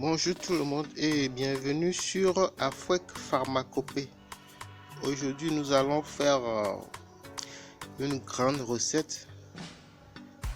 Bonjour tout le monde et bienvenue sur Afouek Pharmacopée. Aujourd'hui nous allons faire une grande recette,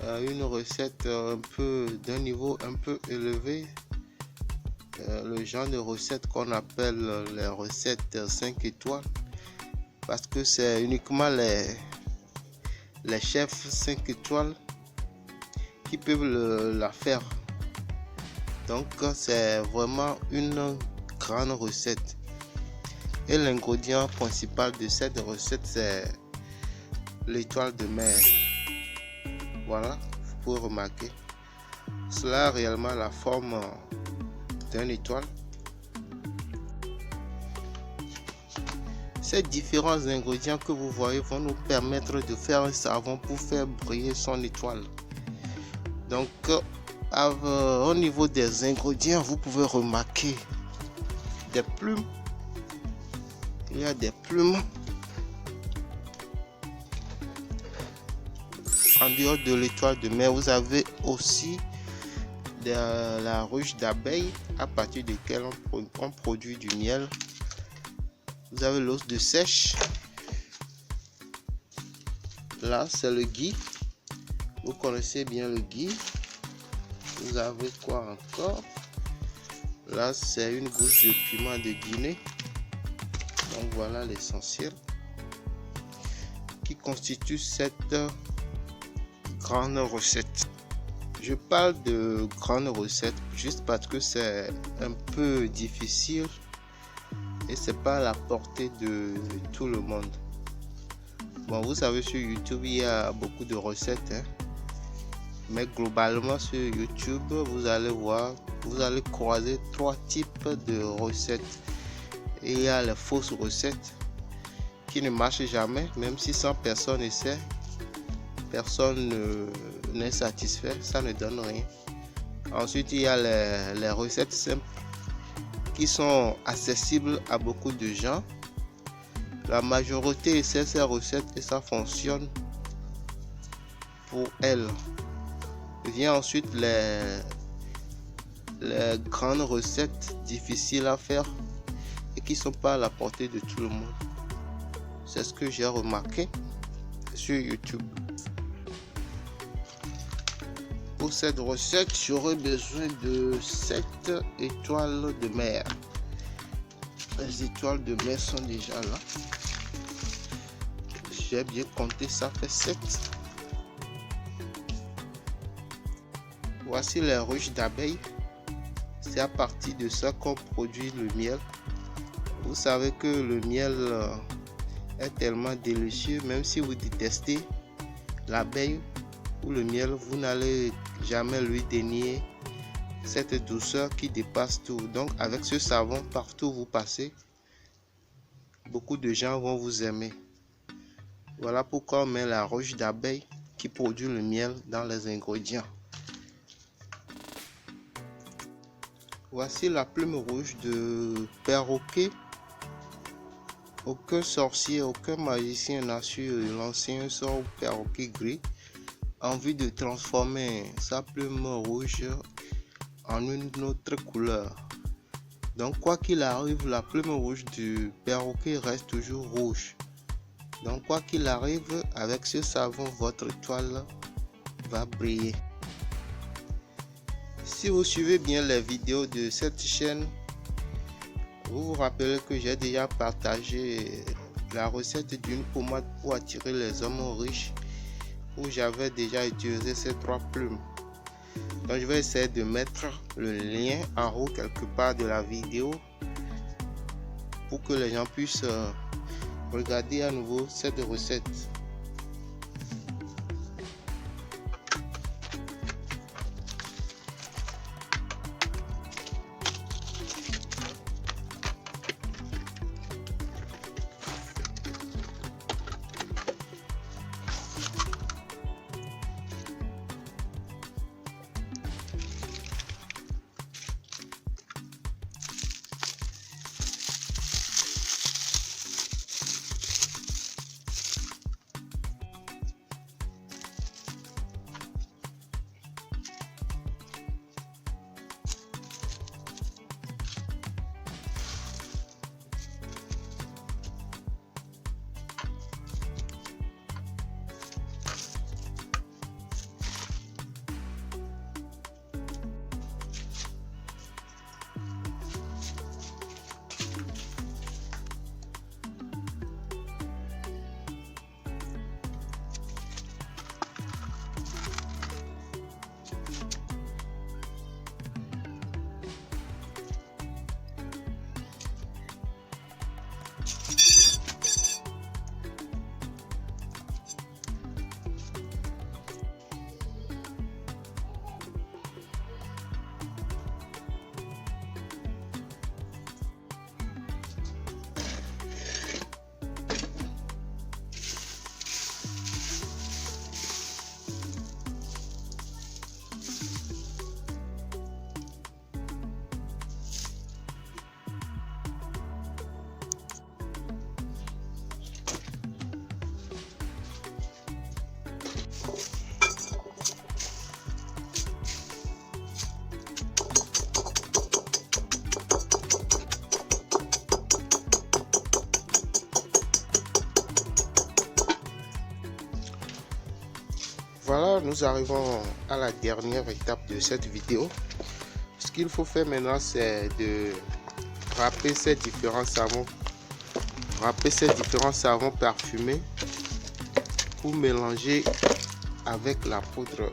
une recette un peu d'un niveau un peu élevé, le genre de recette qu'on appelle les recettes 5 étoiles, parce que c'est uniquement les chefs 5 étoiles qui peuvent la faire. Donc c'est vraiment une grande recette et l'ingrédient principal de cette recette c'est l'étoile de mer. Voilà, vous pouvez remarquer, cela a réellement la forme d'une étoile. Ces différents ingrédients que vous voyez vont nous permettre de faire un savon pour faire briller son étoile. Donc au niveau des ingrédients, vous pouvez remarquer des plumes. Il y a des plumes. En dehors de l'étoile de mer, vous avez aussi la ruche d'abeille à partir de laquelle on produit du miel. Vous avez l'os de sèche. Là, c'est le gui. Vous connaissez bien le gui. Vous avez quoi encore? Là, c'est une gousse de piment de Guinée. Donc voilà l'essentiel qui constitue cette grande recette. Je parle de grande recette juste parce que c'est un peu difficile et c'est pas à la portée de tout le monde. Bon, vous savez, sur YouTube il y a beaucoup de recettes, hein. Mais globalement sur YouTube vous allez voir, vous allez croiser trois types de recettes. Et il y a les fausses recettes qui ne marchent jamais, même si 100 personnes essaient, personne n'est satisfait, ça ne donne rien. Ensuite il y a les recettes simples qui sont accessibles à beaucoup de gens. La majorité essaie ces recettes et ça fonctionne pour elles. Vient ensuite les grandes recettes difficiles à faire et qui sont pas à la portée de tout le monde. C'est ce que j'ai remarqué sur YouTube. Pour cette recette, j'aurai besoin de 7 étoiles de mer. Les étoiles de mer sont déjà là. J'ai bien compté, ça fait 7. Voici les ruches d'abeilles. C'est à partir de ça qu'on produit le miel. Vous savez que le miel est tellement délicieux, même si vous détestez l'abeille ou le miel, vous n'allez jamais lui dénier cette douceur qui dépasse tout. Donc avec ce savon, partout où vous passez, beaucoup de gens vont vous aimer. Voilà pourquoi on met la ruche d'abeille qui produit le miel dans les ingrédients. Voici la plume rouge de perroquet. Aucun sorcier, aucun magicien n'a su lancer un sort au perroquet gris en vue de transformer sa plume rouge en une autre couleur. Donc quoi qu'il arrive, la plume rouge du perroquet reste toujours rouge. Donc quoi qu'il arrive, avec ce savon, votre étoile va briller. Si vous suivez bien les vidéos de cette chaîne, vous vous rappelez que j'ai déjà partagé la recette d'une pommade pour attirer les hommes riches, où j'avais déjà utilisé ces 3 plumes. Donc je vais essayer de mettre le lien en haut quelque part de la vidéo pour que les gens puissent regarder à nouveau cette recette. Voilà, nous arrivons à la dernière étape de cette vidéo. Ce qu'il faut faire maintenant, c'est de râper ces différents savons. Râper ces différents savons parfumés pour mélanger avec la poudre.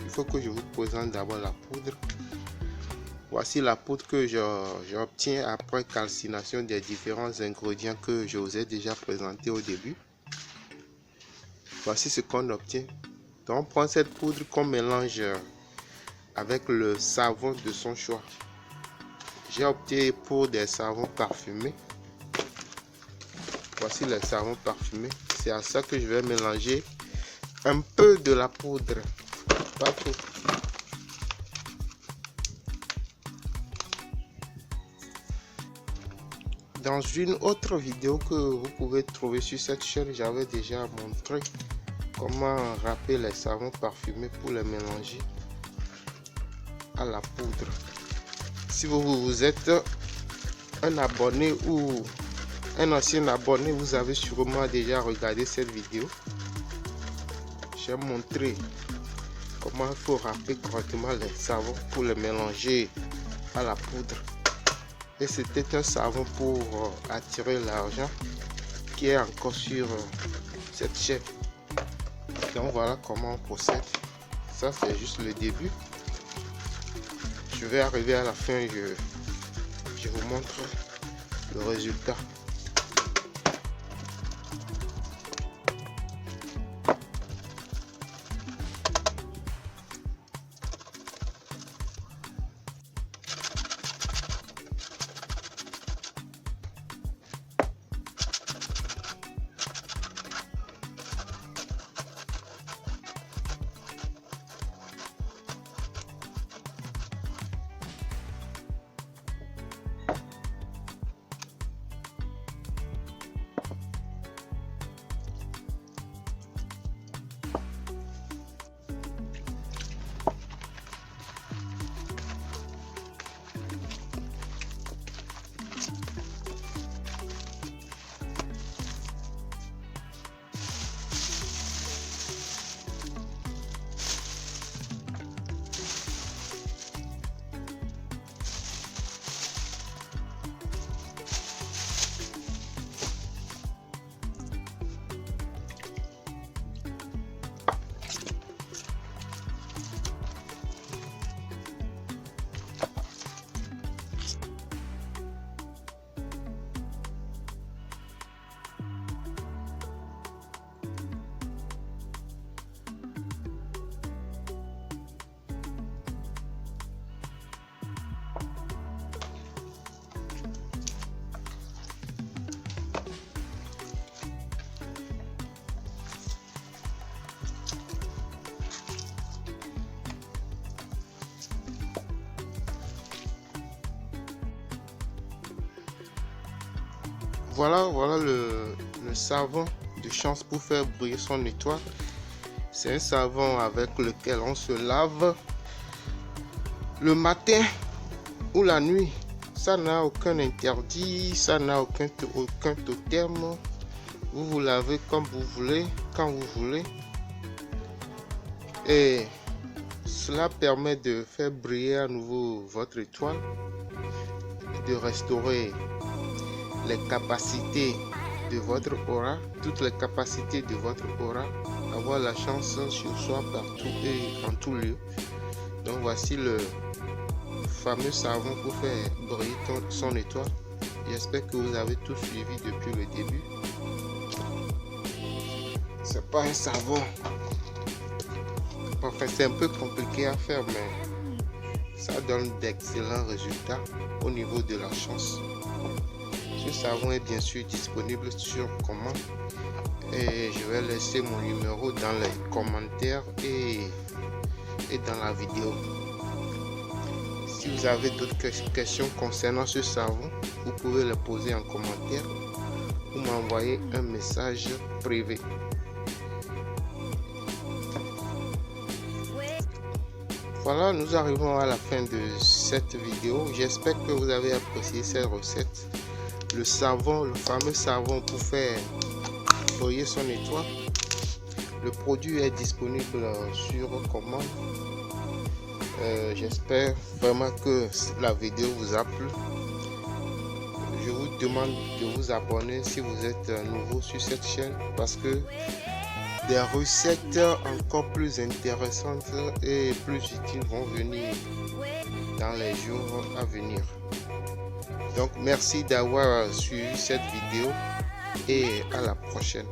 Il faut que je vous présente d'abord la poudre. Voici la poudre que j'obtiens après calcination des différents ingrédients que je vous ai déjà présentés au début. Voici ce qu'on obtient. Donc on prend cette poudre qu'on mélange avec le savon de son choix. J'ai opté pour des savons parfumés. Voici les savons parfumés. C'est à ça que je vais mélanger un peu de la poudre, pas trop. Dans une autre vidéo que vous pouvez trouver sur cette chaîne, j'avais déjà montré comment râper les savons parfumés pour les mélanger à la poudre. Si vous êtes un abonné ou un ancien abonné, vous avez sûrement déjà regardé cette vidéo. J'ai montré comment il faut râper correctement les savons pour les mélanger à la poudre. Et c'était un savon pour attirer l'argent qui est encore sur cette chaîne. Donc voilà comment on procède. Ça c'est juste le début. Je vais arriver à la fin, je vous montre le résultat. Voilà le savon de chance pour faire briller son étoile. C'est un savon avec lequel on se lave le matin ou la nuit. Ça n'a aucun interdit, ça n'a aucun totem. Vous vous lavez comme vous voulez, quand vous voulez. Et cela permet de faire briller à nouveau votre étoile, de restaurer les capacités de votre aura, toutes les capacités de votre aura, avoir la chance sur soi partout et en tout lieu. Donc voici le fameux savon pour faire briller son étoile. J'espère que vous avez tout suivi depuis le début. C'est pas un savon. Enfin, c'est un peu compliqué à faire, mais ça donne d'excellents résultats au niveau de la chance. Ce savon est bien sûr disponible sur commande et je vais laisser mon numéro dans les commentaires et dans la vidéo. Si vous avez d'autres questions concernant ce savon, vous pouvez les poser en commentaire ou m'envoyer un message privé. Voilà, nous arrivons à la fin de cette vidéo. J'espère que vous avez apprécié cette recette. Le savon, le fameux savon pour faire briller son étoile. Le produit est disponible sur commande. J'espère vraiment que la vidéo vous a plu. Je vous demande de vous abonner si vous êtes nouveau sur cette chaîne, parce que des recettes encore plus intéressantes et plus utiles vont venir dans les jours à venir. Donc merci d'avoir suivi cette vidéo et à la prochaine.